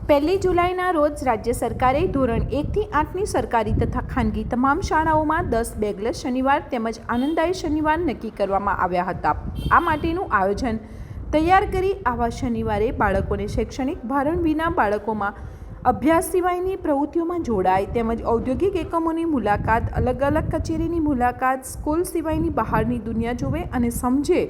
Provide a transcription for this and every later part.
પહેલી જુલાઈના રોજ રાજ્ય સરકારે ધોરણ 1થી 8ની સરકારી તથા ખાનગી તમામ શાળાઓમાં 10 બેગલેસ શનિવાર તેમજ આનંદદાયી શનિવાર નક્કી કરવામાં આવ્યા હતા। આ માટેનું આયોજન તૈયાર કરી આવા શનિવારે બાળકોને શૈક્ષણિક ભારણ વિના બાળકોમાં અભ્યાસ સિવાયની પ્રવૃત્તિઓમાં જોડાય તેમજ ઔદ્યોગિક એકમોની મુલાકાત, અલગ અલગ કચેરીની મુલાકાત, સ્કૂલ સિવાયની બહારની દુનિયા જોવે અને સમજે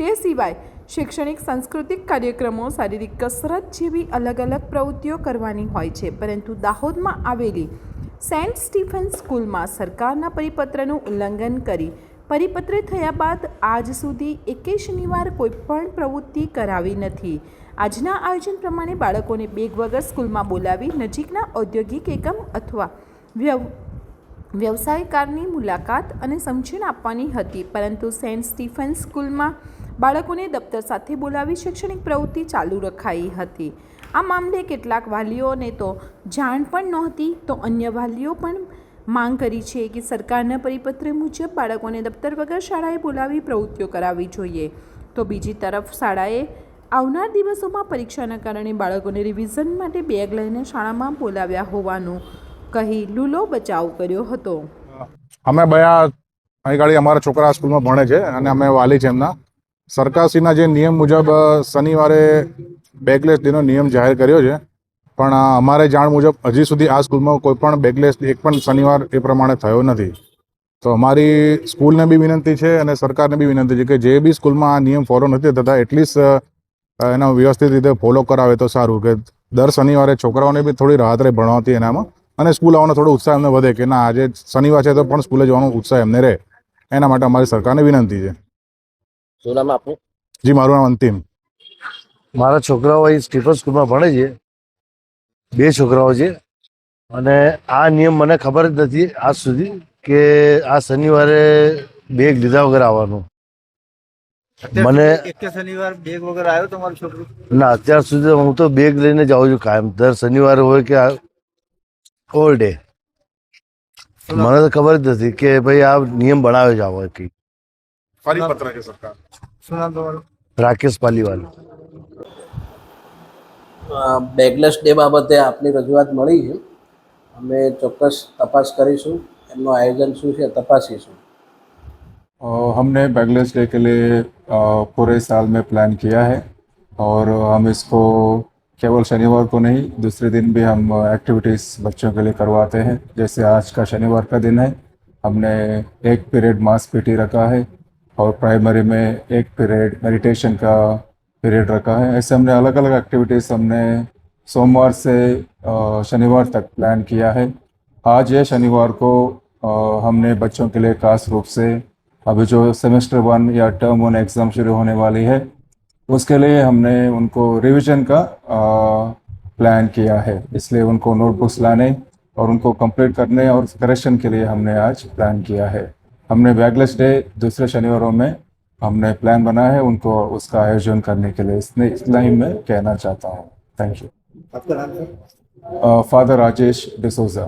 તે સિવાય શૈક્ષણિક સાંસ્કૃતિક કાર્યક્રમો, શારીરિક કસરત જેવી અલગ અલગ પ્રવૃત્તિઓ કરવાની હોય છે। પરંતુ દાહોદમાં આવેલી સેન્ટ સ્ટીફન સ્કૂલમાં સરકારના પરિપત્રનું ઉલ્લંઘન કરી પરિપત્ર થયા બાદ આજ સુધી એકેય શનિવાર કોઈપણ પ્રવૃત્તિ કરાવી નથી। આજના આયોજન પ્રમાણે બાળકોને બેગ વગર સ્કૂલમાં બોલાવી નજીકના ઔદ્યોગિક એકમ અથવા વ્યવસાયકારની મુલાકાત અને સમજણ આપવાની હતી, પરંતુ સેન્ટ સ્ટીફન સ્કૂલમાં બાળકોને દફતર સાથે બોલાવી શૈક્ષણિક પ્રવૃત્તિ ચાલુ રખાઈ હતી। આ મામલે કેટલાક વાલીઓને તો જાણ પણ નહોતી, તો અન્ય વાલીઓ પણ માંગ કરી છે કે સરકારના પરિપત્ર મુજબ બાળકોને દફતર વગર શાળાએ બોલાવી પ્રવૃત્તિઓ કરાવવી જોઈએ। તો બીજી તરફ શાળાએ આવનાર દિવસોમાં પરીક્ષાના કારણે બાળકોને રિવિઝન માટે બેગ લઈને શાળામાં બોલાવ્યા હોવાનું કહી લૂલો બચાવ કર્યો હતો। અમે અહીં ગાડી અમારા છોકરા સ્કૂલમાં ભણે છે અને અમે વાલી છે એમના। સરકારશ્રીના જે નિયમ મુજબ શનિવારે બેગલેસ ડેનો નિયમ જાહેર કર્યો છે, પણ અમારે જાણ મુજબ હજી સુધી આ સ્કૂલમાં કોઈ પણ બેગલેસ એક પણ શનિવાર એ પ્રમાણે થયો નથી। તો અમારી સ્કૂલને બી વિનંતી છે અને સરકારને બી વિનંતી છે કે જે બી સ્કૂલમાં આ નિયમ ફોલો નથી થતા એટલીસ્ટ એનો વ્યવસ્થિત રીતે ફોલો કરાવે તો સારું, કે દર શનિવારે છોકરાઓને બી થોડી રાહત રહે ભણવાથી એનામાં, અને સ્કૂલ આવવાનો થોડો ઉત્સાહ એમને વધે કે ના આજે શનિવાર છે તો પણ સ્કૂલે જવાનો ઉત્સાહ એમને રહે, એના માટે અમારી સરકારને વિનંતી છે। શું નામ આપનું? જી, મારું નામ અંતિમ। મારા છોકરાઓ અહીં સ્ટીફન સ્કૂલમાં ભણે છે, 2 છોકરાઓ છે, અને આ નિયમ મને ખબર જ નથી આજ સુધી કે આ શનિવારે બેગ લીધા વગર આવવાનું। મને શનિવાર બેગ વગર આવ્યો તમારો છોકરો? ના, અત્યાર સુધી હું તો બેગ લઈને જ આવું છું કાયમ, દર શનિવારે હોય કે ઓલ ડે। મને તો ખબર જ નથી કે ભાઈ આ નિયમ બનાવે છે આવો કંઈ। પરિપત્ર છે સરકાર। શું નામ તમારું? રાકેશ પાલીવાલ। બેગલેસ ડે બાબતે આપની રજૂઆત મળી છે, અમે ચોક્કસ તપાસ કરીશું, એમનું આયોજન શું છે તપાસીશું। हमने बैगलेस डे के लिए पूरे साल में प्लान किया है और हम इसको केवल शनिवार को नहीं, दूसरे दिन भी हम एक्टिविटीज़ बच्चों के लिए करवाते हैं। जैसे आज का शनिवार का दिन है, हमने एक पीरियड मास पीटी रखा है और प्राइमरी में एक पीरियड मेडिटेशन का पीरियड रखा है। ऐसे हमने अलग अलग एक्टिविटीज़ हमने सोमवार से शनिवार तक प्लान किया है। आज ये शनिवार को हमने बच्चों के लिए खास रूप से अभी जो सेमेस्टर 1 या टर्म 1 एग्ज़ाम शुरू होने वाली है, उसके लिए हमने उनको रिवीजन का प्लान किया है। इसलिए उनको नोटबुक्स लाने और उनको कंप्लीट करने और करेक्शन के लिए हमने आज प्लान किया है। हमने बैगलेस डे दूसरे शनिवारों में हमने प्लान बनाया है उनको उसका आयोजन करने के लिए। इतना ही मैं कहना चाहता हूँ। Thank you. आपका नाम सर? फादर राजेश डिसोजा।